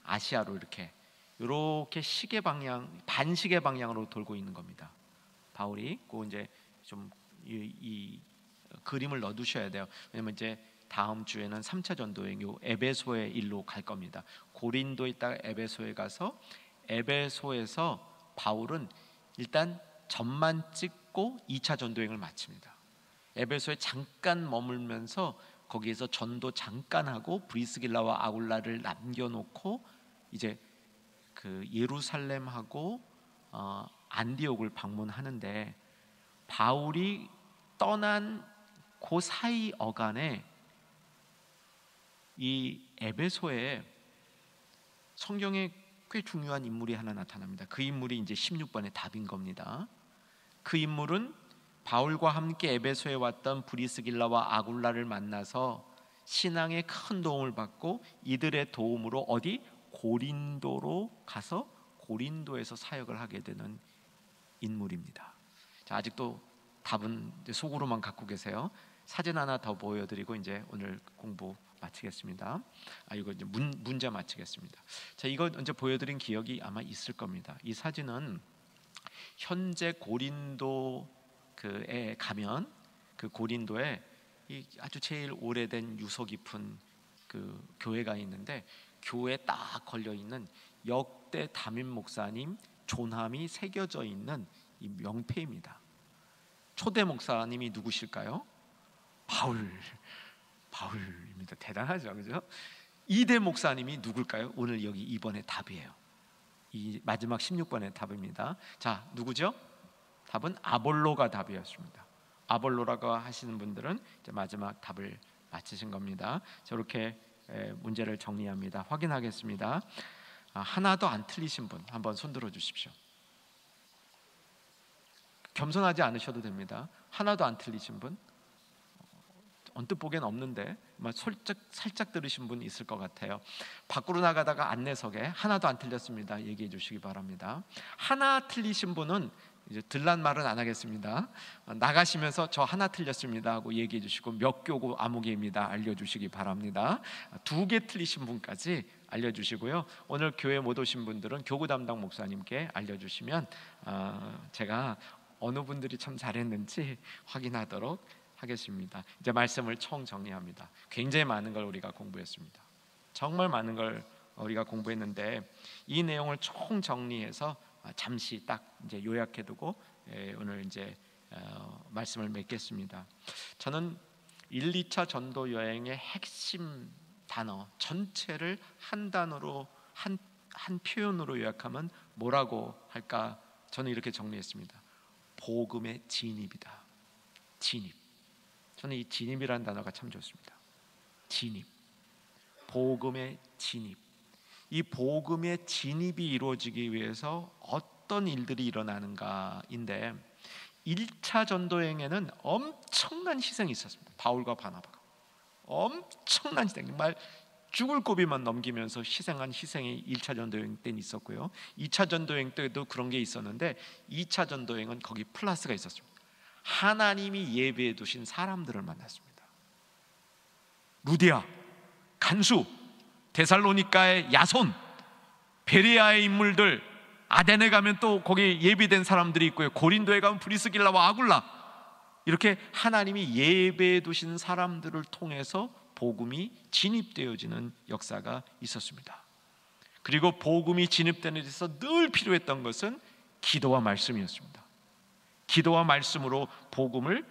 아시아로 이렇게 시계 방향, 반시계 방향으로 돌고 있는 겁니다. 바울이 그 이제 좀 이 그림을 넣어두셔야 돼요. 왜냐면 이제 다음 주에는 3차 전도행 요 에베소의 일로 갈 겁니다. 고린도에 있다가 에베소에 가서 에베소에서 바울은 일단 점만 찍고 2차 전도행을 마칩니다. 에베소에 잠깐 머물면서 거기에서 전도 잠깐 하고 브리스길라와 아굴라를 남겨놓고 이제 그 예루살렘하고 안디옥을 방문하는데, 바울이 떠난 그 사이 어간에 이 에베소에 성경에 꽤 중요한 인물이 하나 나타납니다. 그 인물이 이제 16번의 답인 겁니다. 그 인물은 바울과 함께 에베소에 왔던 브리스길라와 아굴라를 만나서 신앙에 큰 도움을 받고 이들의 도움으로 어디? 고린도로 가서 고린도에서 사역을 하게 되는 인물입니다. 자, 아직도 답은 속으로만 갖고 계세요. 사진 하나 더 보여드리고 이제 오늘 공부 마치겠습니다. 이거 이제 문제 마치겠습니다. 자, 이거 언제 보여드린 기억이 아마 있을 겁니다. 이 사진은 현재 고린도에 가면 그 고린도에 이 아주 제일 오래된 유서 깊은 그 교회가 있는데, 교회에 딱 걸려 있는 역대 담임 목사님 존함이 새겨져 있는 이 명패입니다. 초대 목사님이 누구실까요? 바울입니다. 대단하죠, 그죠? 2대 목사님이 누굴까요? 오늘 여기 이번에 답이에요. 이 마지막 16번의 답입니다. 자, 누구죠? 답은 아볼로가 답이었습니다. 아볼로라고 하시는 분들은 이제 마지막 답을 맞히신 겁니다. 저렇게 문제를 정리합니다. 확인하겠습니다. 하나도 안 틀리신 분 한번 손들어 주십시오. 겸손하지 않으셔도 됩니다. 하나도 안 틀리신 분, 언뜻 보기엔 없는데 살짝 들으신 분 있을 것 같아요. 밖으로 나가다가 안내석에 하나도 안 틀렸습니다 얘기해 주시기 바랍니다. 하나 틀리신 분은 이제 들란 말은 안 하겠습니다. 나가시면서 저 하나 틀렸습니다 하고 얘기해 주시고 몇 교구 아무개입니다 알려주시기 바랍니다. 2개 틀리신 분까지 알려주시고요. 오늘 교회 못 오신 분들은 교구 담당 목사님께 알려주시면 제가 어느 분들이 참 잘했는지 확인하도록 하겠습니다. 이제 말씀을 총 정리합니다. 굉장히 많은 걸 우리가 공부했습니다. 정말 많은 걸 우리가 공부했는데 이 내용을 총 정리해서 잠시 딱 이제 요약해두고 오늘 이제 말씀을 맺겠습니다. 저는 1, 2차 전도 여행의 핵심 단어 전체를 한 단어로 한 표현으로 요약하면 뭐라고 할까? 저는 이렇게 정리했습니다. 복음의 진입이다. 진입. 저는 이 진입이라는 단어가 참 좋습니다. 진입. 복음의 진입. 이 복음의 진입이 이루어지기 위해서 어떤 일들이 일어나는가인데, 1차 전도행에는 엄청난 희생이 있었습니다. 바울과 바나바가 엄청난 희생, 정말 죽을 고비만 넘기면서 희생한 희생이 1차 전도행 때는 있었고요. 2차 전도행 때도 그런 게 있었는데 2차 전도행은 거기 플러스가 있었습니다. 하나님이 예배해 두신 사람들을 만났습니다. 루디아, 간수, 데살로니가의 야손, 베레아의 인물들, 아덴에 가면 또 거기 예비된 사람들이 있고요, 고린도에 가면 브리스길라와 아굴라, 이렇게 하나님이 예배해 두신 사람들을 통해서 복음이 진입되어지는 역사가 있었습니다. 그리고 복음이 진입되는 데서 늘 필요했던 것은 기도와 말씀이었습니다. 기도와 말씀으로 복음을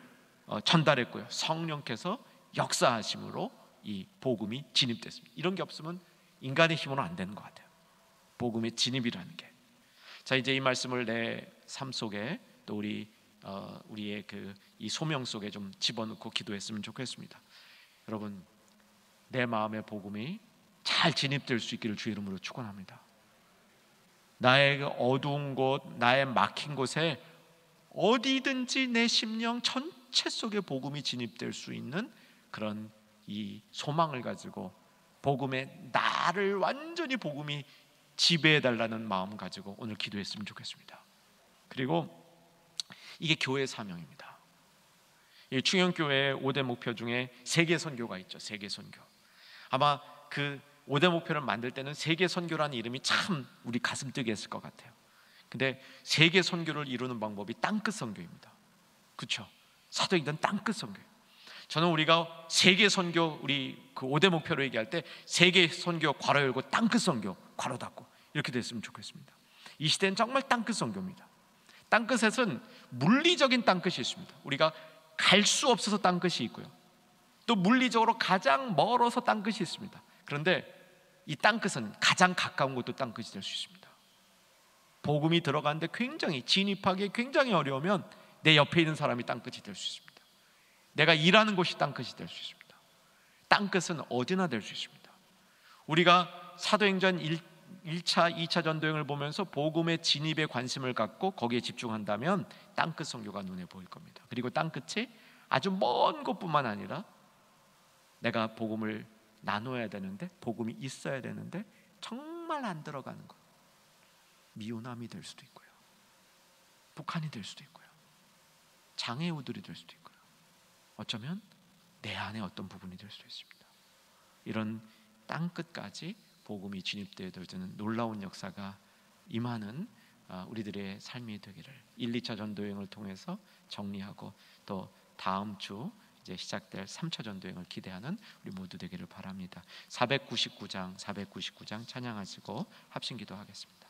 전달했고요, 성령께서 역사하심으로 이 복음이 진입됐습니다. 이런 게 없으면 인간의 힘으로는 안 되는 것 같아요, 복음의 진입이라는 게. 자, 이제 이 말씀을 내 삶 속에 또 우리의 이 소명 속에 좀 집어넣고 기도했으면 좋겠습니다. 여러분, 내 마음의 복음이 잘 진입될 수 있기를 주의 이름으로 축원합니다. 나의 어두운 곳, 나의 막힌 곳에 어디든지 내 심령 전체 속에 복음이 진입될 수 있는 그런 이 소망을 가지고 복음에 나를 완전히 복음이 지배해달라는 마음 가지고 오늘 기도했으면 좋겠습니다. 그리고 이게 교회 사명입니다. 이 충영교회의 5대 목표 중에 세계 선교가 있죠. 세계 선교. 아마 그 5대 목표를 만들 때는 세계 선교라는 이름이 참 우리 가슴 뛰게 했을 것 같아요. 근데 세계 선교를 이루는 방법이 땅끝 선교입니다. 그렇죠? 사도행전 땅끝 선교. 저는 우리가 세계 선교, 우리 그 5대 목표로 얘기할 때 세계 선교 괄호 열고 땅끝 선교 괄호 닫고 이렇게 됐으면 좋겠습니다. 이 시대는 정말 땅끝 선교입니다. 땅끝에는 물리적인 땅끝이 있습니다. 우리가 갈 수 없어서 땅끝이 있고요, 또 물리적으로 가장 멀어서 땅끝이 있습니다. 그런데 이 땅끝은 가장 가까운 곳도 땅끝이 될 수 있습니다. 복음이 들어가는데 굉장히 진입하기 굉장히 어려우면 내 옆에 있는 사람이 땅끝이 될 수 있습니다. 내가 일하는 곳이 땅끝이 될 수 있습니다. 땅끝은 어디나 될 수 있습니다. 우리가 사도행전 1차, 2차 전도행을 보면서 복음의 진입에 관심을 갖고 거기에 집중한다면 땅끝 선교가 눈에 보일 겁니다. 그리고 땅끝이 아주 먼 곳뿐만 아니라 내가 복음을 나눠야 되는데, 복음이 있어야 되는데 정말 안 들어가는 것, 미오남이 될 수도 있고요, 북한이 될 수도 있고요, 장애우들이 될 수도 있고요, 어쩌면 내 안에 어떤 부분이 될 수도 있습니다. 이런 땅끝까지 복음이 진입되어지는 놀라운 역사가 임하는 우리들의 삶이 되기를 1, 2차 전도여행을 통해서 정리하고 또 다음 주 이제 시작될 3차 전도여행을 기대하는 우리 모두 되기를 바랍니다. 499장 찬양하시고 합심기도하겠습니다.